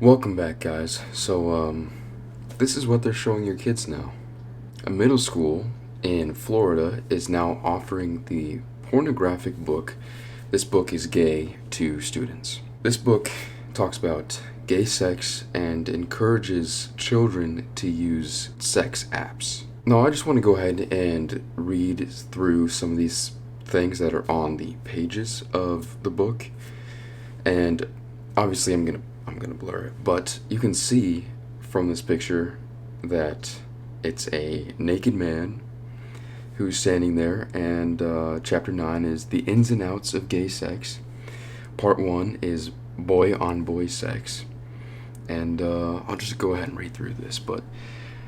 Welcome back, guys. This is what they're showing your kids now. A middle school in Florida is now offering the pornographic book, This Book is Gay, to students. This book talks about gay sex and encourages children to use sex apps. Now, I just want to go ahead and read through some of these things that are on the pages of the book, and obviously I'm gonna blur it, but you can see from this picture that it's a naked man who's standing there, and chapter 9 is the ins and outs of gay sex. Part 1 is boy on boy sex, and I'll just go ahead and read through this. But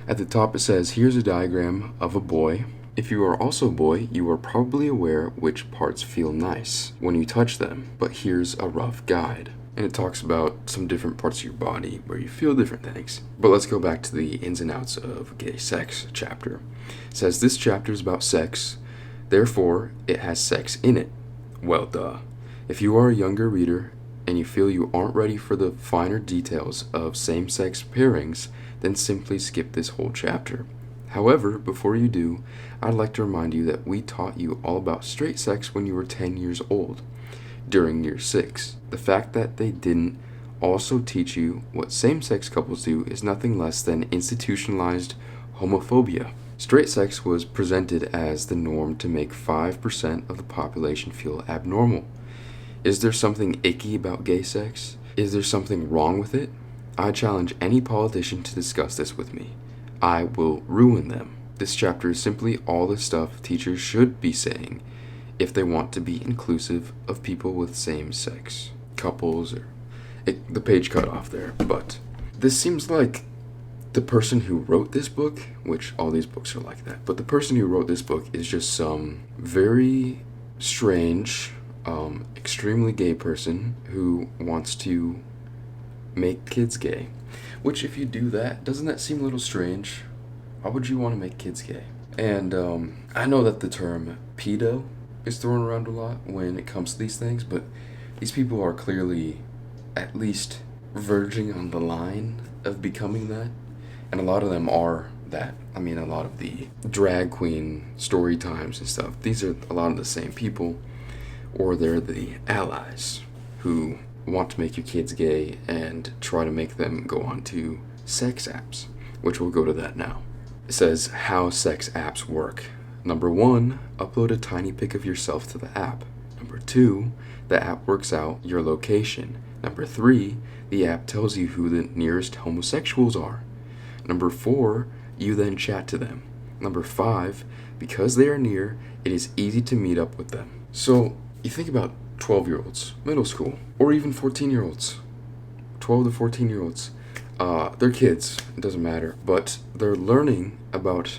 at the top it says, here's a diagram of a boy. If you are also a boy, you are probably aware which parts feel nice when you touch them, but here's a rough guide. And it talks about some different parts of your body where you feel different things. But let's go back to the ins and outs of gay sex chapter. It says, this chapter is about sex, therefore it has sex in it. Well, duh. If you are a younger reader and you feel you aren't ready for the finer details of same-sex pairings, then simply skip this whole chapter. However, before you do, I'd like to remind you that we taught you all about straight sex when you were 10 years old. During year 6. The fact that they didn't also teach you what same-sex couples do is nothing less than institutionalized homophobia. Straight sex was presented as the norm to make 5% of the population feel abnormal. Is there something icky about gay sex? Is there something wrong with it? I challenge any politician to discuss this with me. I will ruin them. This chapter is simply all the stuff teachers should be saying if they want to be inclusive of people with same-sex couples, or the page cut off there. But this seems like the person who wrote this book, which all these books are like that, but the person who wrote this book is just some very strange, extremely gay person who wants to make kids gay. Which, if you do that, doesn't that seem a little strange? Why would you want to make kids gay? And I know that the term pedo is thrown around a lot when it comes to these things, but these people are clearly at least verging on the line of becoming that, and a lot of them are that. I mean, a lot of the drag queen story times and stuff, these are a lot of the same people, or they're the allies who want to make your kids gay and try to make them go on to sex apps, which we'll go to that now. It says how sex apps work. Number 1, upload a tiny pic of yourself to the app. Number 2, the app works out your location. Number 3, the app tells you who the nearest homosexuals are. Number 4, you then chat to them. Number 5, because they are near, it is easy to meet up with them. So, you think about 12-year-olds, middle school, or even 14-year-olds, 12 to 14-year-olds. They're kids, it doesn't matter, but they're learning about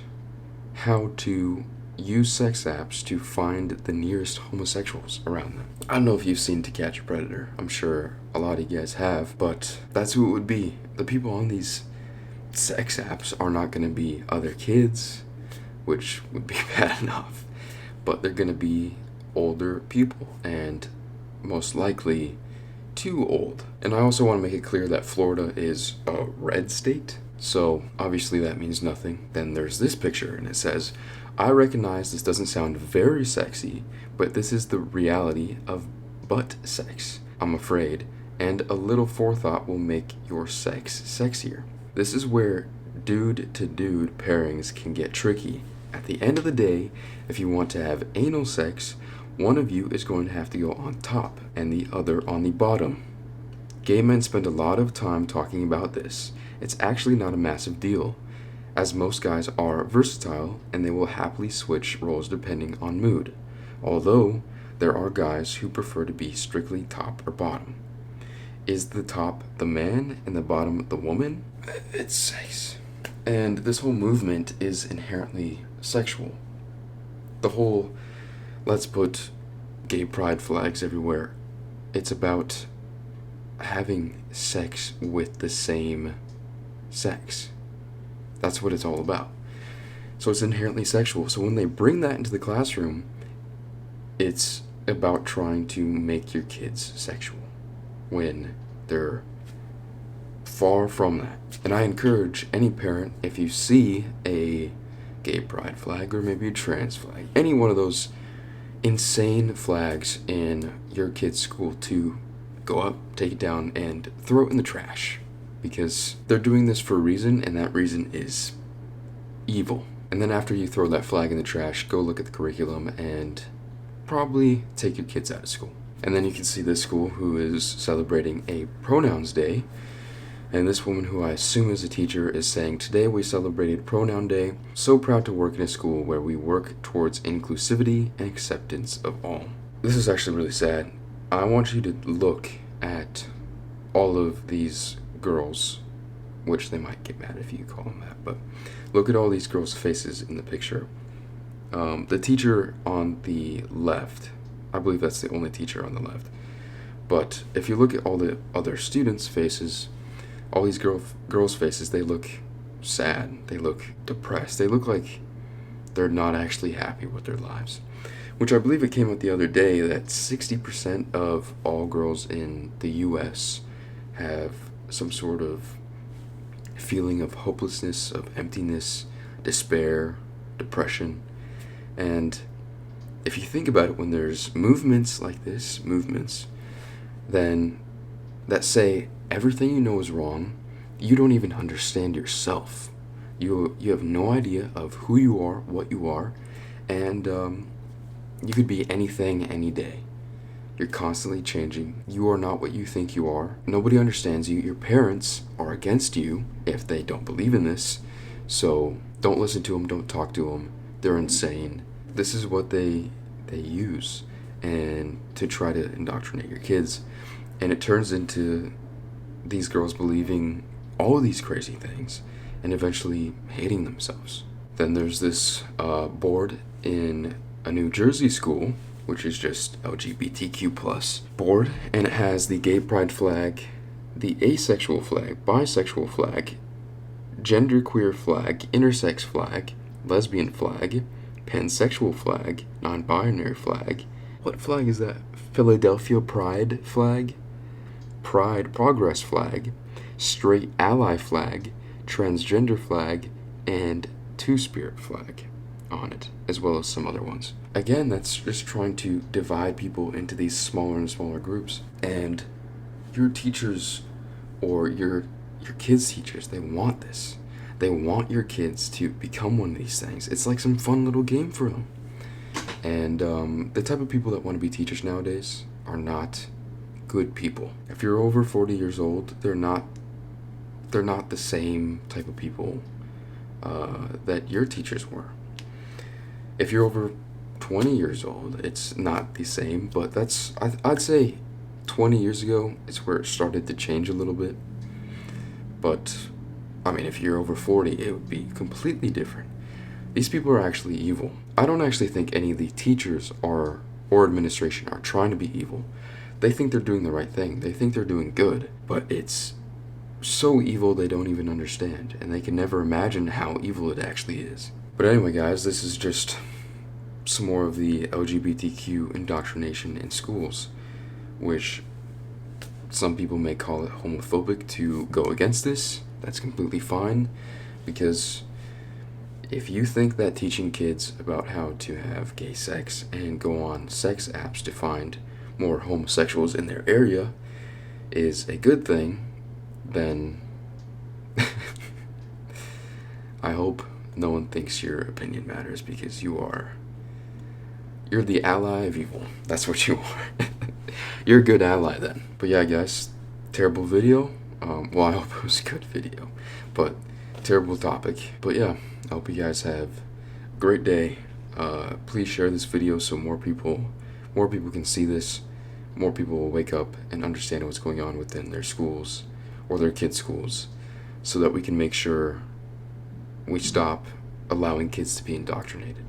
how to use sex apps to find the nearest homosexuals around them. I don't know if you've seen To Catch a Predator. I'm sure a lot of you guys have, but that's who it would be. The people on these sex apps are not going to be other kids, which would be bad enough, but they're going to be older people, and most likely too old. And I also want to make it clear that Florida is a red state, so obviously that means nothing. Then there's this picture, and it says, I recognize this doesn't sound very sexy, but this is the reality of butt sex, I'm afraid, and a little forethought will make your sex sexier. This is where dude-to-dude pairings can get tricky. At the end of the day, if you want to have anal sex, one of you is going to have to go on top and the other on the bottom. Gay men spend a lot of time talking about this. It's actually not a massive deal, as most guys are versatile and they will happily switch roles depending on mood, although there are guys who prefer to be strictly top or bottom. Is the top the man and the bottom the woman? It's sex. And this whole movement is inherently sexual. The whole let's put gay pride flags everywhere, it's about having sex with the same sex. That's what it's all about. So it's inherently sexual. So when they bring that into the classroom, it's about trying to make your kids sexual when they're far from that. And I encourage any parent, if you see a gay pride flag or maybe a trans flag, any one of those insane flags in your kid's school, to go up, take it down, and throw it in the trash. Because they're doing this for a reason, and that reason is evil. And then after you throw that flag in the trash, go look at the curriculum and probably take your kids out of school. And then you can see this school who is celebrating a pronouns day. And this woman, who I assume is a teacher, is saying, "Today we celebrated Pronoun Day. So proud to work in a school where we work towards inclusivity and acceptance of all." This is actually really sad. I want you to look at all of these girls, which they might get mad if you call them that, but look at all these girls' faces in the picture. The teacher on the left, I believe that's the only teacher on the left. But if you look at all the other students' faces, all these girls' faces, they look sad. They look depressed. They look like they're not actually happy with their lives. Which I believe it came out the other day that 60% of all girls in the US have some sort of feeling of hopelessness, of emptiness, despair, depression. And if you think about it, when there's movements like this, then that say everything you know is wrong, you don't even understand yourself. You have no idea of who you are, what you are, and you could be anything, any day. You're constantly changing. You are not what you think you are. Nobody understands you. Your parents are against you if they don't believe in this. So don't listen to them. Don't talk to them. They're insane. This is what they use and to try to indoctrinate your kids. And it turns into these girls believing all of these crazy things and eventually hating themselves. Then there's this board in a New Jersey school, which is just LGBTQ plus board, and it has the gay pride flag, the asexual flag, bisexual flag, genderqueer flag, intersex flag, lesbian flag, pansexual flag, non-binary flag. What flag is that? Philadelphia Pride flag, Pride Progress flag, straight ally flag, transgender flag, and two-spirit flag on it, as well as some other ones. Again, that's just trying to divide people into these smaller and smaller groups. And your teachers or your kids' teachers, they want this. They want your kids to become one of these things. It's like some fun little game for them. And the type of people that want to be teachers nowadays are not good people. If you're over 40 years old, they're not the same type of people that your teachers were. If you're over 20 years old, it's not the same, but I'd say 20 years ago is where it started to change a little bit. But I mean, if you're over 40, it would be completely different. These people are actually evil. I don't actually think any of the teachers or administration are trying to be evil. They think they're doing the right thing. They think they're doing good, but it's so evil they don't even understand, and they can never imagine how evil it actually is. But anyway, guys, this is just some more of the LGBTQ indoctrination in schools, which some people may call it homophobic to go against this. That's completely fine, because if you think that teaching kids about how to have gay sex and go on sex apps to find more homosexuals in their area is a good thing, then I hope no one thinks your opinion matters, because you're the ally of evil. That's what you are. You're a good ally then. But yeah, guys, terrible video. Well, I hope it was a good video, but terrible topic. But yeah, I hope you guys have a great day. Please share this video so more people can see this. More people will wake up and understand what's going on within their schools or their kids' schools, so that we can make sure we stop allowing kids to be indoctrinated.